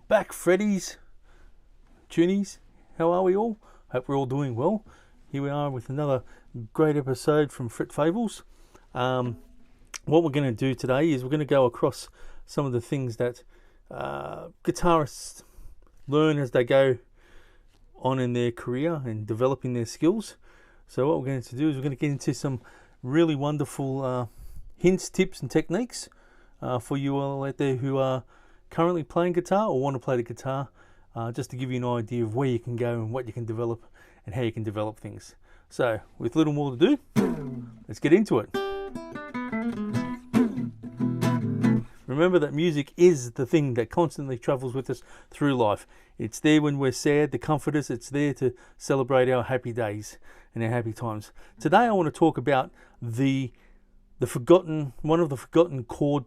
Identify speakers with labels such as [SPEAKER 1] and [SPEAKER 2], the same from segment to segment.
[SPEAKER 1] Welcome back, Freddies, Tunnies. How are we all? Hope we're all doing well. Here we are with another great episode from Fret Fables. What we're going to do today is we're going to go across some of the things that guitarists learn as they go on in their career and developing their skills. So what we're going to do is we're going to get into some really wonderful hints, tips and techniques for you all out there who are currently playing guitar or want to play the guitar, just to give you an idea of where you can go and what you can develop and how you can develop things. So with little more to do, let's get into it. Remember that music is the thing that constantly travels with us through life. It's there when we're sad to comfort us. It's there to celebrate our happy days and our happy times. Today I want to talk about one of the forgotten chord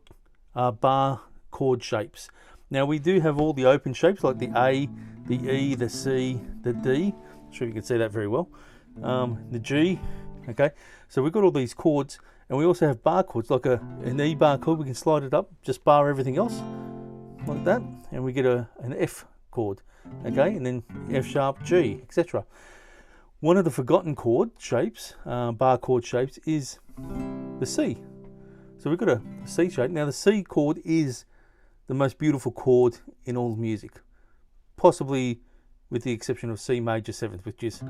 [SPEAKER 1] bar chord shapes. Now we do have all the open shapes like the A, the E, the C, the D. I'm sure you can see that very well. The G. Okay, so we've got all these chords, and we also have bar chords like an E bar chord. We can slide it up, just bar everything else like that, and we get an F chord. Okay, and then F sharp, G, etc. One of the forgotten chord shapes, bar chord shapes, is the C. So we've got a C shape. Now the C chord is the most beautiful chord in all music, possibly with the exception of C major 7th, which is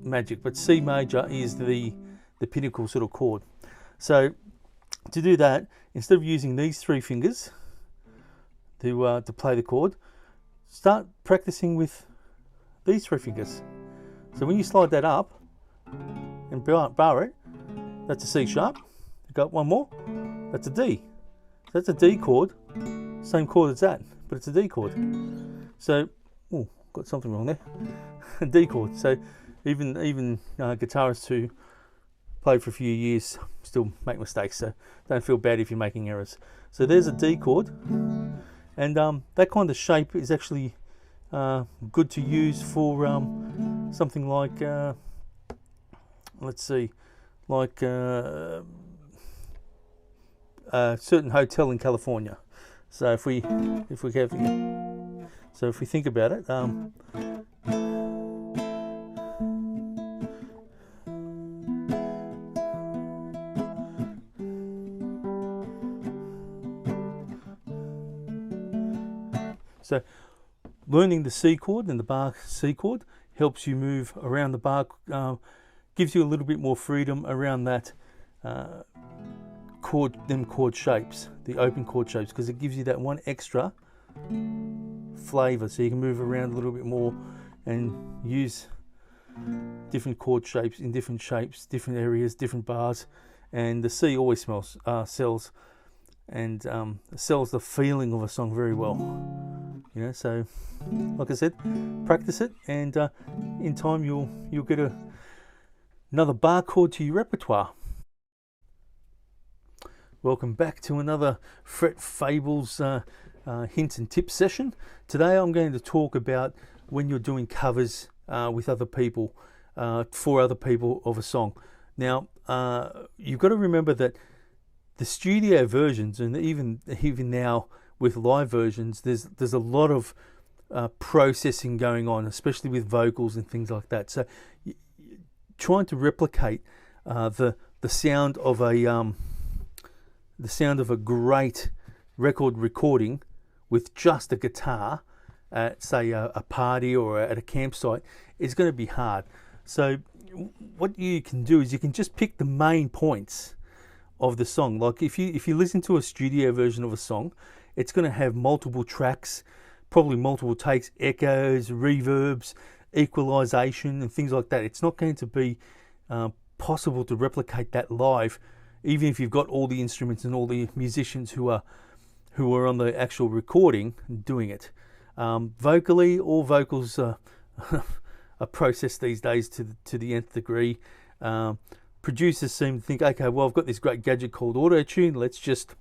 [SPEAKER 1] magic, but C major is the pinnacle sort of chord. So to do that, instead of using these 3 fingers to play the chord, start practicing with these 3 fingers. So when you slide that up and bar it, that's a C sharp. You've got one more, that's a D. So that's a D chord, same chord as that, but it's a D chord. So, got something wrong there. A D chord. So even guitarists who played for a few years still make mistakes. So don't feel bad if you're making errors. So there's a D chord, and that kind of shape is actually good to use for something like let's see, like a certain hotel in California. So if we think about it, so learning the C chord and the bar C chord helps you move around the bar, gives you a little bit more freedom around that chord shapes, the open chord shapes, because it gives you that one extra flavor, so you can move around a little bit more and use different chord shapes in different shapes, different areas, different bars. And the C always sells the feeling of a song very well. So like I said, practice it, and in time you'll get another bar chord to your repertoire. Welcome back to another Fret Fables hints and tips session. Today I'm going to talk about when you're doing covers with other people, for other people of a song. Now you've got to remember that the studio versions, and even now with live versions, there's a lot of processing going on, especially with vocals and things like that. So trying to replicate the sound of a great record recording with just a guitar at, say, a party or at a campsite is going to be hard. So what you can do is you can just pick the main points of the song. Like if you listen to a studio version of a song, it's going to have multiple tracks, probably multiple takes, echoes, reverbs, equalization and things like that. It's not going to be possible to replicate that live, even if you've got all the instruments and all the musicians who are on the actual recording doing it. Vocally, all vocals are processed these days to the nth degree. Producers seem to think, okay, well, I've got this great gadget called Auto-Tune. Let's just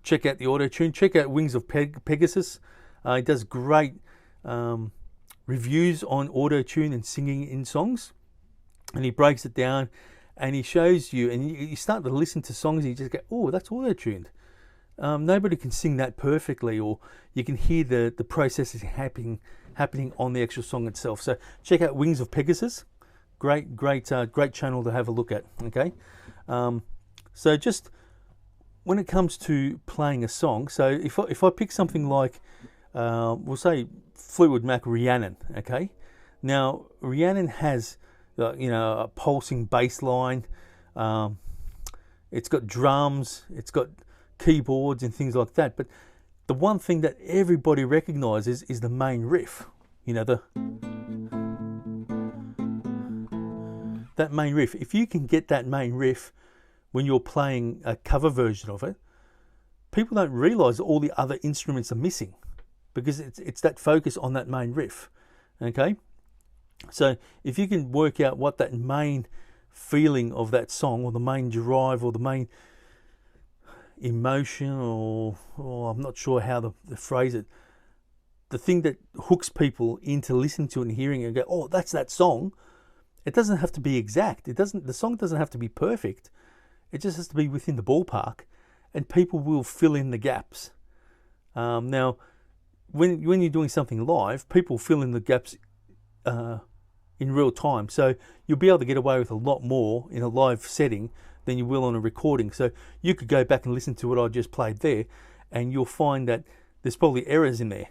[SPEAKER 1] check out the Auto-Tune. Check out Wings of Pegasus. He does great reviews on Auto-Tune and singing in songs, and he breaks it down and he shows you, and you start to listen to songs and you just go, oh, that's auto-tuned. Nobody can sing that perfectly, or you can hear the processes happening on the actual song itself. So check out Wings of Pegasus. Great channel to have a look at. Okay, so just when it comes to playing a song, so if I pick something like we'll say Fleetwood Mac Rhiannon. Okay, now Rhiannon has a pulsing bass line. It's got drums, it's got keyboards and things like that. But the one thing that everybody recognizes is the main riff. That main riff. If you can get that main riff when you're playing a cover version of it, people don't realize all the other instruments are missing, because it's that focus on that main riff. Okay, so if you can work out what that main feeling of that song, or the main drive, or the main emotion, or I'm not sure how to phrase it, the thing that hooks people into listening to it and hearing it and go, oh, that's that song. It doesn't have to be exact. The song doesn't have to be perfect. It just has to be within the ballpark, and people will fill in the gaps. Now, when you're doing something live, people fill in the gaps in real time. So you'll be able to get away with a lot more in a live setting than you will on a recording. So you could go back and listen to what I just played there, and you'll find that there's probably errors in there,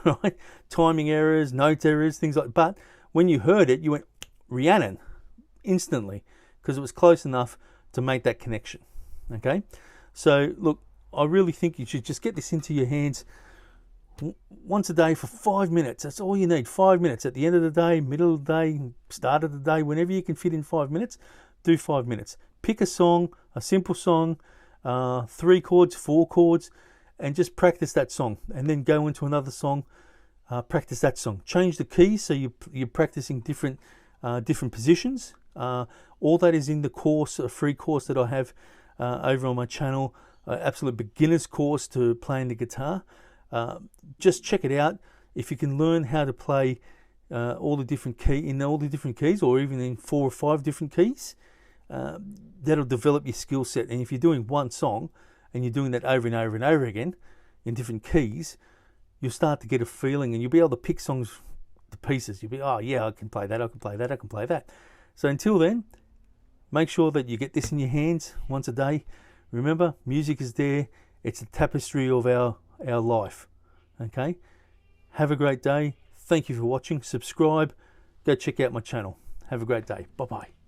[SPEAKER 1] right? Timing errors, note errors, things like that. But when you heard it, you went, Rhiannon, instantly, because it was close enough to make that connection. Okay, so look, I really think you should just get this into your hands once a day for 5 minutes. That's all you need. 5 minutes at the end of the day, middle of the day, start of the day, whenever you can fit in 5 minutes, do 5 minutes. Pick a song, a simple song, 3 chords, 4 chords, and just practice that song, and then go into another song, practice that song. Change the keys, so you're practicing different positions. All that is in the course, a free course that I have over on my channel, absolute beginner's course to playing the guitar. Just check it out. If you can learn how to play all the different keys, or even in 4 or 5 different keys, that'll develop your skill set. And if you're doing one song and you're doing that over and over and over again in different keys, you'll start to get a feeling, and you'll be able to pick songs to pieces. You'll be, oh yeah, I can play that, I can play that, I can play that. So until then, make sure that you get this in your hands once a day. Remember, music is there. It's a tapestry of our life. Okay, have a great day. Thank you for watching. Subscribe, go check out my channel. Have a great day. Bye bye.